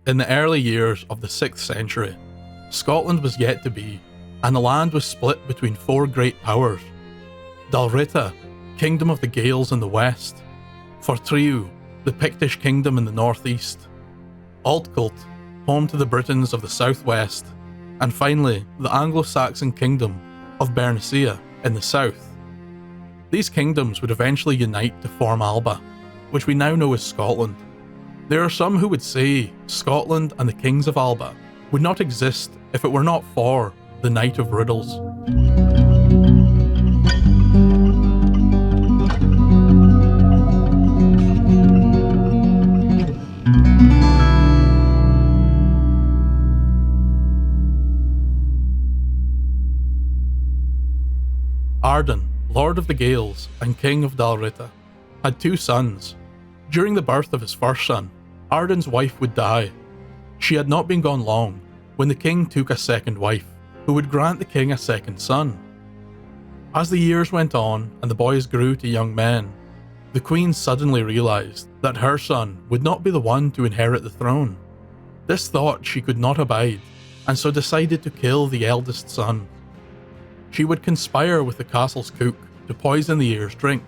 In the early years of the 6th century, Scotland was yet to be, and the land was split between 4 great powers. Dal Riata, kingdom of the Gaels in the west, Fortriu, the Pictish kingdom in the northeast, Alcock, home to the Britons of the southwest, and finally the Anglo-Saxon kingdom of Bernicia in the south. These kingdoms would eventually unite to form Alba, which we now know as Scotland. There are some who would say Scotland and the kings of Alba would not exist if it were not for the Night of Riddles. Arden, Lord of the Gaels and King of Dal Riata, had 2 sons. During the birth of his first son, Arden's wife would die. She had not been gone long when the king took a second wife, who would grant the king a second son. As the years went on and the boys grew to young men, the queen suddenly realised that her son would not be the one to inherit the throne. This thought she could not abide, and so decided to kill the eldest son. She would conspire with the castle's cook to poison the heir's drink.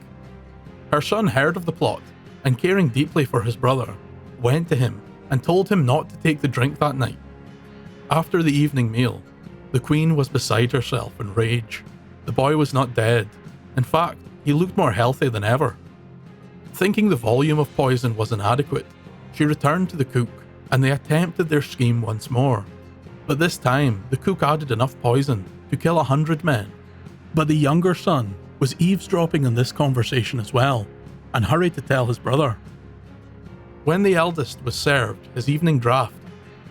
Her son heard of the plot, and caring deeply for his brother, went to him and told him not to take the drink that night. After the evening meal, the queen was beside herself in rage. The boy was not dead. In fact, he looked more healthy than ever. Thinking the volume of poison was inadequate, she returned to the cook, and they attempted their scheme once more. But this time, the cook added enough poison to kill 100 men. But the younger son was eavesdropping on this conversation as well, and hurried to tell his brother. When the eldest was served his evening draught,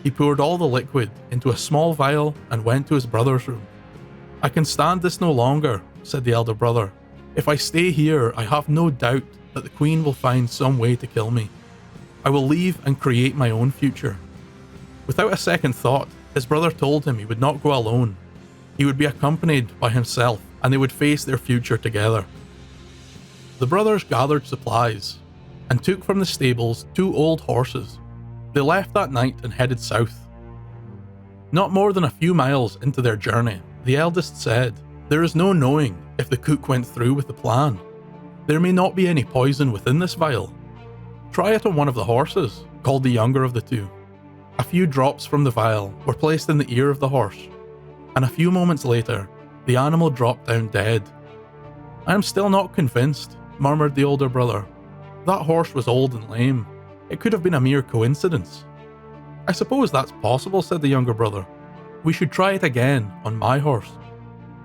he poured all the liquid into a small vial and went to his brother's room. "I can stand this no longer," said the elder brother. "If I stay here, I have no doubt that the queen will find some way to kill me. I will leave and create my own future." Without a second thought, his brother told him he would not go alone. He would be accompanied by himself, and they would face their future together. The brothers gathered supplies and took from the stables 2 old horses. They left that night and headed south. Not more than a few miles into their journey, the eldest said, "There is no knowing if the cook went through with the plan. There may not be any poison within this vial. Try it on one of the horses," called the younger of the 2. A few drops from the vial were placed in the ear of the horse, and a few moments later, the animal dropped down dead. "I am still not convinced," murmured the older brother. "That horse was old and lame. It could have been a mere coincidence." "I suppose that's possible," said the younger brother. "We should try it again on my horse."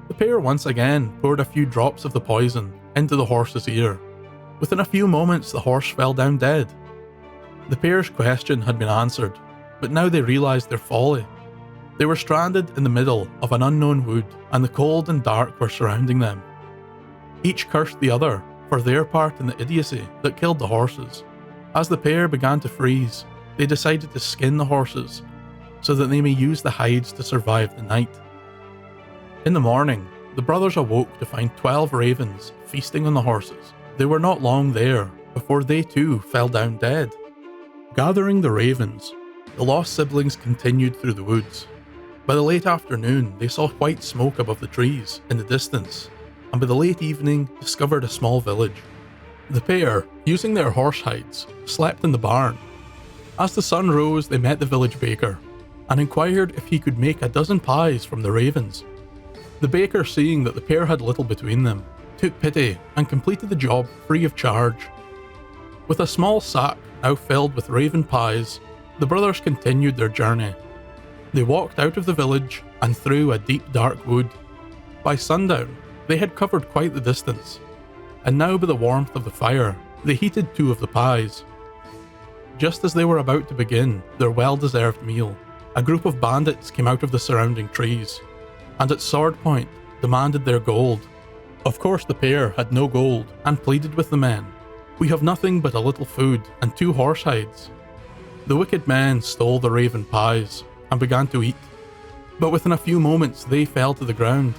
The pair once again poured a few drops of the poison into the horse's ear. Within a few moments, the horse fell down dead. The pair's question had been answered, but now they realised their folly. They were stranded in the middle of an unknown wood, and the cold and dark were surrounding them. Each cursed the other for their part in the idiocy that killed the horses. As the pair began to freeze, they decided to skin the horses so that they may use the hides to survive the night. In the morning, the brothers awoke to find 12 ravens feasting on the horses. They were not long there before they too fell down dead. Gathering the ravens, the lost siblings continued through the woods. By the late afternoon, they saw white smoke above the trees in the distance, and by the late evening discovered a small village. The pair, using their horse hides, slept in the barn. As the sun rose, they met the village baker and inquired if he could make a dozen pies from the ravens. The baker, seeing that the pair had little between them, took pity and completed the job free of charge. With a small sack now filled with raven pies, the brothers continued their journey. They walked out of the village and through a deep dark wood. By sundown, they had covered quite the distance, and now by the warmth of the fire, they heated 2 of the pies. Just as they were about to begin their well-deserved meal, a group of bandits came out of the surrounding trees, and at sword point demanded their gold. Of course the pair had no gold and pleaded with the men. "We have nothing but a little food and 2 horse hides." The wicked men stole the raven pies and began to eat, but within a few moments they fell to the ground.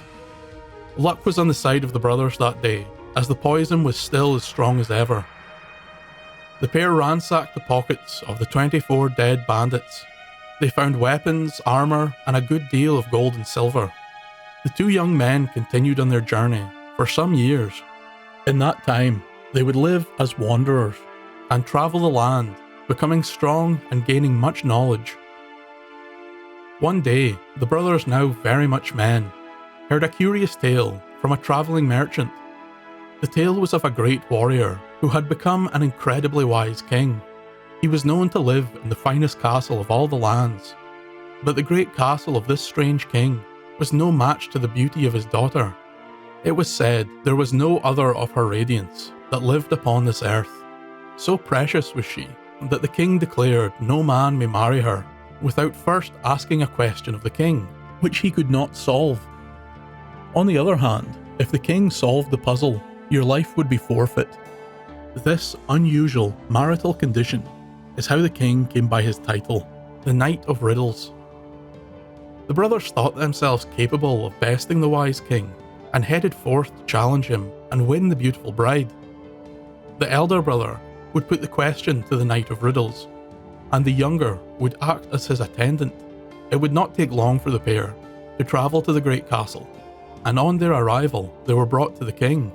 Luck was on the side of the brothers that day, as the poison was still as strong as ever. The pair ransacked the pockets of the 24 dead bandits They found weapons, armour, and a good deal of gold and silver. The two young men continued on their journey for some years. In that time, they would live as wanderers and travel the land, becoming strong and gaining much knowledge. One day, the brothers, now very much men, heard a curious tale from a travelling merchant. The tale was of a great warrior who had become an incredibly wise king. He was known to live in the finest castle of all the lands, but the great castle of this strange king was no match to the beauty of his daughter. It was said there was no other of her radiance that lived upon this earth. So precious was she that the king declared no man may marry her without first asking a question of the king, which he could not solve. On the other hand, if the king solved the puzzle, your life would be forfeit. This unusual marital condition is how the king came by his title, the Knight of Riddles. The brothers thought themselves capable of besting the wise king and headed forth to challenge him and win the beautiful bride. The elder brother would put the question to the Knight of Riddles, and the younger would act as his attendant. It would not take long for the pair to travel to the great castle, and on their arrival they were brought to the king.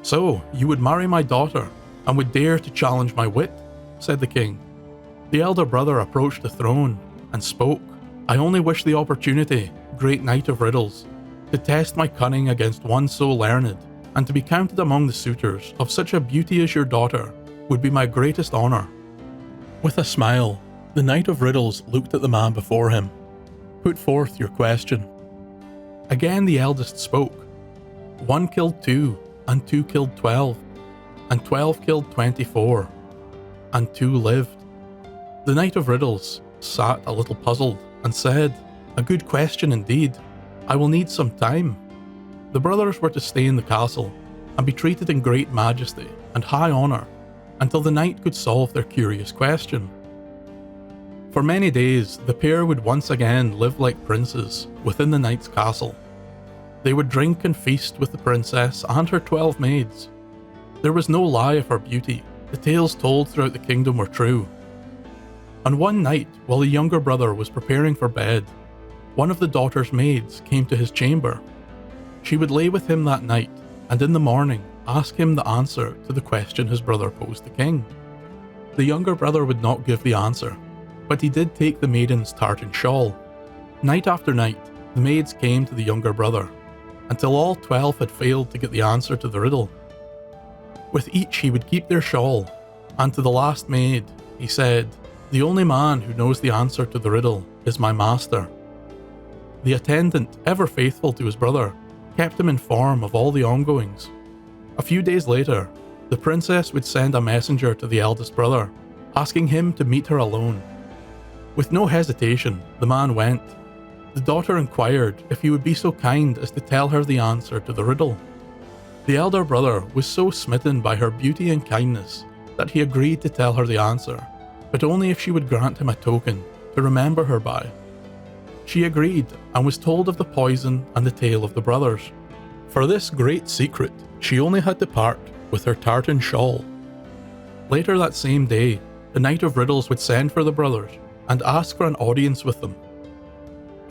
"So, you would marry my daughter, and would dare to challenge my wit?" said the king. The elder brother approached the throne and spoke. "I only wish the opportunity, great Knight of Riddles, to test my cunning against one so learned, and to be counted among the suitors of such a beauty as your daughter would be my greatest honour." With a smile, the Knight of Riddles looked at the man before him. "Put forth your question." Again the eldest spoke. "One killed 2, and 2 killed 12, and 12 killed 24, and 2 lived." The Knight of Riddles sat a little puzzled and said, "A good question indeed. I will need some time." The brothers were to stay in the castle and be treated in great majesty and high honour until the knight could solve their curious question. For many days, the pair would once again live like princes within the knight's castle. They would drink and feast with the princess and her 12 maids. There was no lie of her beauty. The tales told throughout the kingdom were true. And one night, while the younger brother was preparing for bed, one of the daughter's maids came to his chamber. She would lay with him that night, and in the morning ask him the answer to the question his brother posed the king. The younger brother would not give the answer, but he did take the maiden's tartan shawl. Night after night, the maids came to the younger brother, until all 12 had failed to get the answer to the riddle. With each he would keep their shawl, and to the last maid he said, "The only man who knows the answer to the riddle is my master." The attendant, ever faithful to his brother, kept him informed of all the ongoings. A few days later, the princess would send a messenger to the eldest brother, asking him to meet her alone. With no hesitation, the man went. The daughter inquired if he would be so kind as to tell her the answer to the riddle. The elder brother was so smitten by her beauty and kindness that he agreed to tell her the answer, but only if she would grant him a token to remember her by. She agreed and was told of the poison and the tale of the brothers. For this great secret, she only had to part with her tartan shawl. Later that same day, the Knight of Riddles would send for the brothers and ask for an audience with them.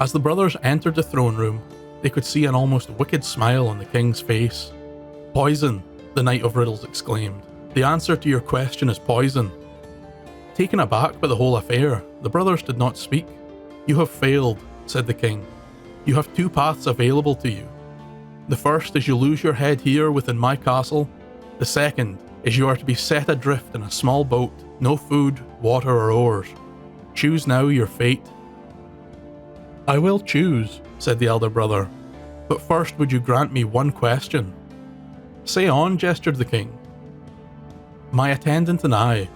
As the brothers entered the throne room, they could see an almost wicked smile on the king's face. "Poison," the Knight of Riddles exclaimed. "The answer to your question is poison." Taken aback by the whole affair, the brothers did not speak. "You have failed," said the king. "You have 2 paths available to you. The first is you lose your head here within my castle. The second is you are to be set adrift in a small boat, no food, water or oars. Choose now your fate." "I will choose," said the elder brother, "but first would you grant me one question?" "Say on," gestured the king. "My attendant and I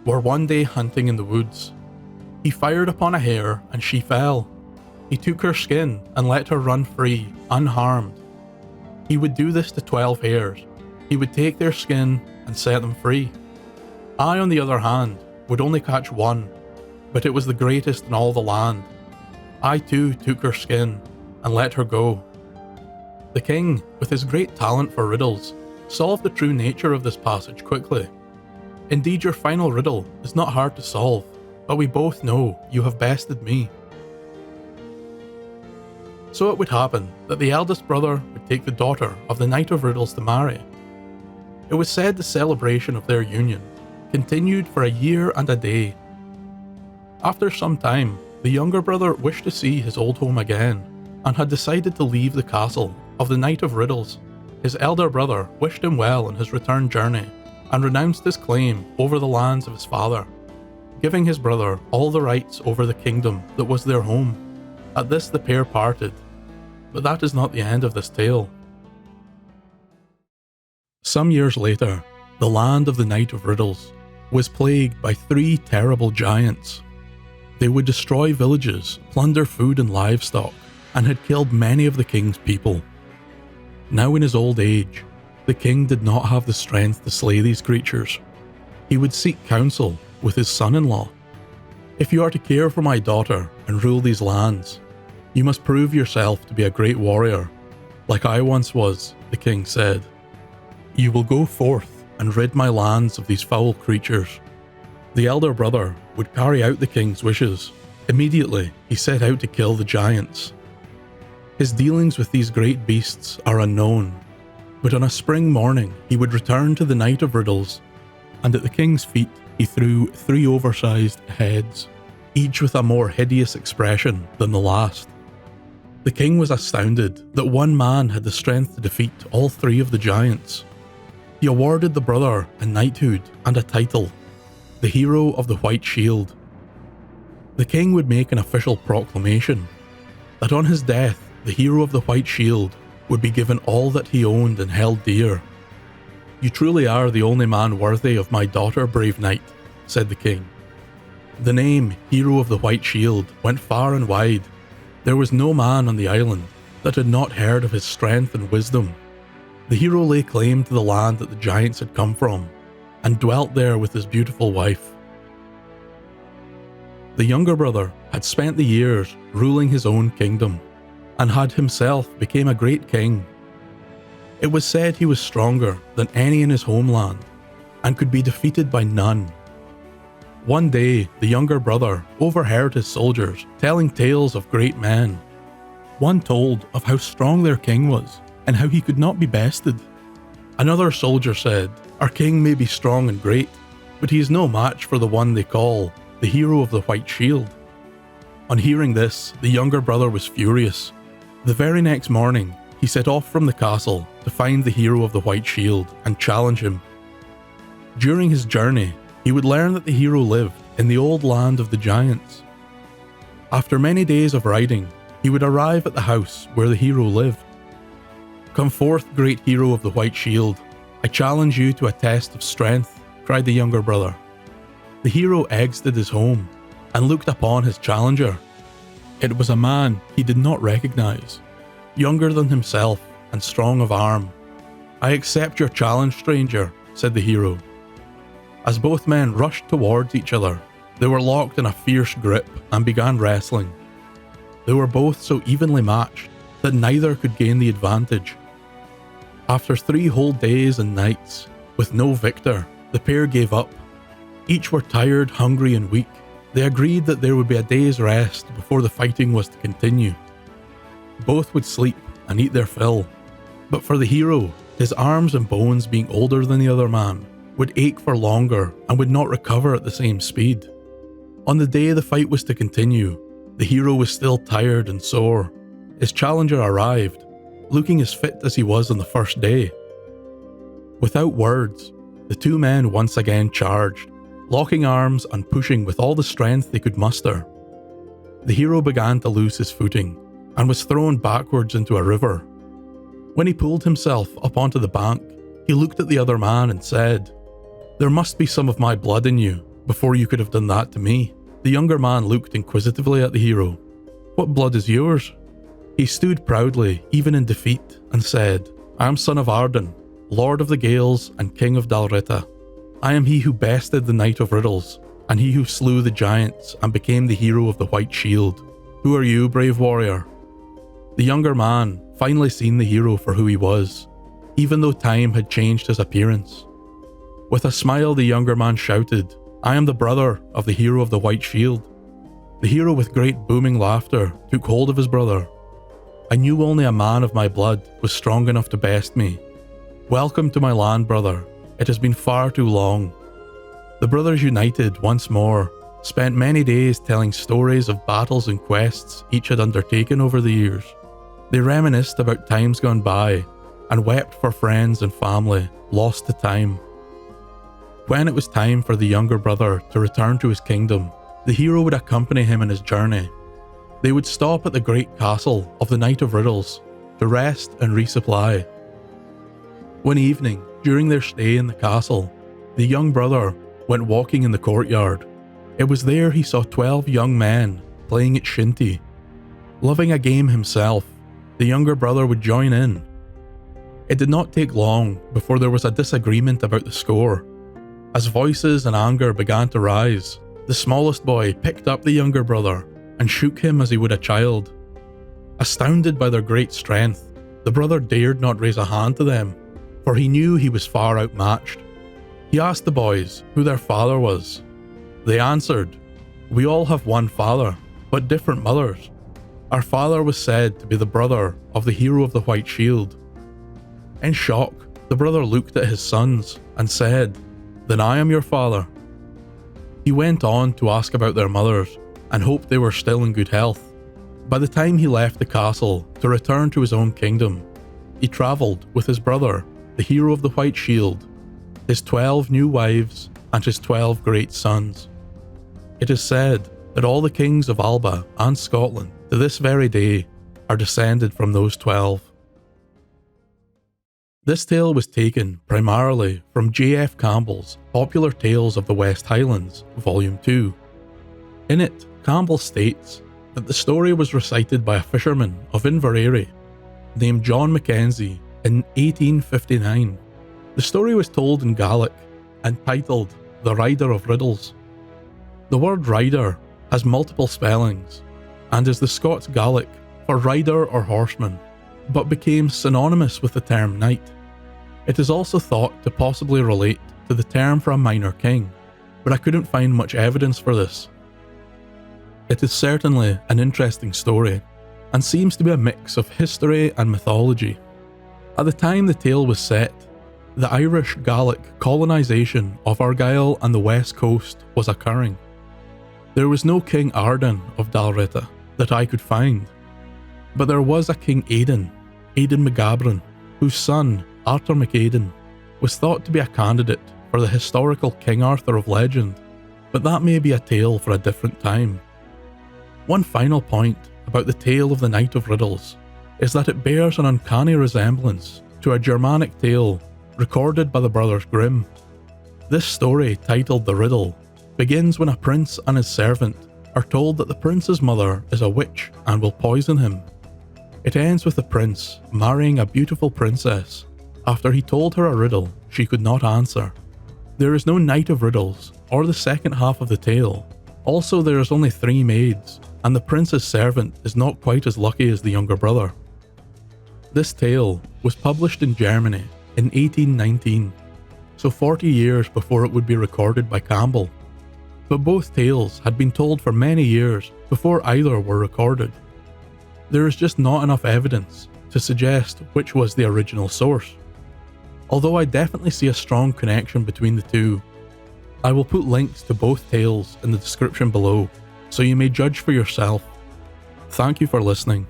were one day hunting in the woods. He fired upon a hare and she fell. He took her skin and let her run free, unharmed. He would do this to 12 hares. He would take their skin and set them free. I, on the other hand, would only catch one, but it was the greatest in all the land. I too took her skin and let her go." The king, with his great talent for riddles, solved the true nature of this passage quickly. Indeed, your final riddle is not hard to solve. but we both know you have bested me." So it would happen that the eldest brother would take the daughter of the Knight of Riddles to marry. It was said the celebration of their union continued for a year and a day. After some time, the younger brother wished to see his old home again and had decided to leave the castle of the Knight of Riddles. His elder brother wished him well on his return journey and renounced his claim over the lands of his father, giving his brother all the rights over the kingdom that was their home. At this the pair parted, but that is not the end of this tale. Some years later, the land of the Knight of Riddles was plagued by 3 terrible giants. They would destroy villages, plunder food and livestock, and had killed many of the king's people. Now in his old age, the king did not have the strength to slay these creatures. He would seek counsel with his son-in-law. "If you are to care for my daughter and rule these lands, you must prove yourself to be a great warrior, like I once was," the king said. "You will go forth and rid my lands of these foul creatures." The elder brother would carry out the king's wishes. Immediately, he set out to kill the giants. His dealings with these great beasts are unknown, but on a spring morning he would return to the Knight of Riddles, and at the king's feet he threw 3 oversized heads, each with a more hideous expression than the last. The king was astounded that one man had the strength to defeat all 3 of the giants. He awarded the brother a knighthood and a title, the Hero of the White Shield. The king would make an official proclamation that on his death, the Hero of the White Shield would be given all that he owned and held dear. "You truly are the only man worthy of my daughter, brave knight," said the king. The name Hero of the White Shield went far and wide. There was no man on the island that had not heard of his strength and wisdom. The hero lay claim to the land that the giants had come from, and dwelt there with his beautiful wife. The younger brother had spent the years ruling his own kingdom, and had himself become a great king. It was said he was stronger than any in his homeland, and could be defeated by none. One day, the younger brother overheard his soldiers telling tales of great men. One told of how strong their king was, and how he could not be bested. Another soldier said, "Our king may be strong and great, but he is no match for the one they call the Hero of the White Shield." On hearing this, the younger brother was furious. The very next morning, he set off from the castle to find the Hero of the White Shield and challenge him. During his journey, he would learn that the hero lived in the old land of the giants. After many days of riding, he would arrive at the house where the hero lived. "Come forth, great hero of the White Shield. I challenge you to a test of strength," cried the younger brother. The hero exited his home and looked upon his challenger. It was a man he did not recognize, younger than himself and strong of arm. "I accept your challenge, stranger," said the hero. As both men rushed towards each other, they were locked in a fierce grip and began wrestling. They were both so evenly matched that neither could gain the advantage. After 3 whole days and nights, with no victor, the pair gave up. Each were tired, hungry and weak. They agreed that there would be a day's rest before the fighting was to continue. Both would sleep and eat their fill, but for the hero, his arms and bones being older than the other man, would ache for longer and would not recover at the same speed. On the day the fight was to continue, the hero was still tired and sore. His challenger arrived, looking as fit as he was on the first day. Without words, the 2 men once again charged, locking arms and pushing with all the strength they could muster. The hero began to lose his footing and was thrown backwards into a river. When he pulled himself up onto the bank, he looked at the other man and said, "There must be some of my blood in you before you could have done that to me." The younger man looked inquisitively at the hero. "What blood is yours?" He stood proudly, even in defeat, and said, "I am son of Arden, Lord of the Gaels and King of Dal Riata. I am he who bested the Knight of Riddles, and he who slew the giants and became the hero of the White Shield. Who are you, brave warrior?" The younger man finally seen the hero for who he was, even though time had changed his appearance. With a smile, the younger man shouted, I am the brother of the hero of the white shield." The hero with great booming laughter took hold of his brother. "I knew only a man of my blood was strong enough to best me. Welcome to my land, brother. It has been far too long." The brothers united once more, spent many days telling stories of battles and quests each had undertaken over the years. They reminisced about times gone by and wept for friends and family lost to time. When it was time for the younger brother to return to his kingdom, the hero would accompany him on his journey. They would stop at the great castle of the Knight of Riddles to rest and resupply. One evening, during their stay in the castle, the young brother went walking in the courtyard. It was there he saw 12 young men playing at shinty. Loving a game himself, the younger brother would join in. It did not take long before there was a disagreement about the score. As voices and anger began to rise, the smallest boy picked up the younger brother and shook him as he would a child. Astounded by their great strength, the brother dared not raise a hand to them, for he knew he was far outmatched. He asked the boys who their father was. They answered, "We all have one father, but different mothers. Our father was said to be the brother of the hero of the white shield." In shock, the brother looked at his sons and said, "Then I am your father." He went on to ask about their mothers and hoped they were still in good health. By the time he left the castle to return to his own kingdom, he travelled with his brother, the hero of the white shield, his 12 new wives, and his 12 great sons. It is said that all the kings of Alba and Scotland to this very day are descended from those 12. This tale was taken primarily from J.F. Campbell's Popular Tales of the West Highlands, Volume 2. In it, Campbell states that the story was recited by a fisherman of Inverary named John Mackenzie in 1859. The story was told in Gaelic and titled The Rider of Riddles. The word rider has multiple spellings and is the Scots Gaelic for rider or horseman, but became synonymous with the term knight. It is also thought to possibly relate to the term for a minor king, but I couldn't find much evidence for this. It is certainly an interesting story, and seems to be a mix of history and mythology. At the time the tale was set, the Irish Gaelic colonisation of Argyll and the west coast was occurring. There was no King Arden of Dal Riata that I could find, but there was a King Aidan MacGabran, whose son, Arthur MacAidan, was thought to be a candidate for the historical King Arthur of legend, but that may be a tale for a different time. One final point about the tale of the Knight of Riddles is that it bears an uncanny resemblance to a Germanic tale recorded by the brothers Grimm. This story, titled The Riddle, begins when a prince and his servant are told that the prince's mother is a witch and will poison him. It ends with the prince marrying a beautiful princess after he told her a riddle she could not answer. There is no Knight of Riddles or the second half of the tale. Also, there is only 3 maids, and the prince's servant is not quite as lucky as the younger brother. This tale was published in Germany in 1819, so 40 years before it would be recorded by Campbell. But both tales had been told for many years before either were recorded. There is just not enough evidence to suggest which was the original source, although I definitely see a strong connection between the two. I will put links to both tales in the description below, so you may judge for yourself. Thank you for listening.